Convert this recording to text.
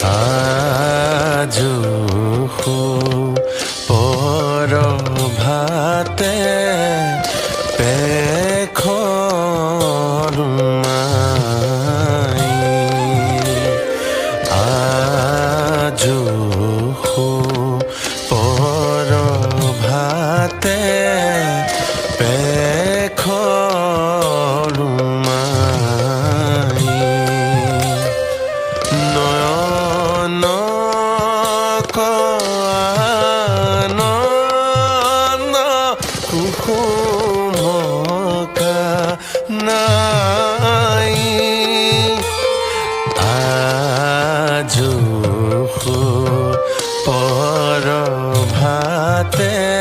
आजु पर भाते पेखर माई आजु पर भाते पेखर माई নয়ন আনন্দ কুসুমকা নাই আজু পর ভাতে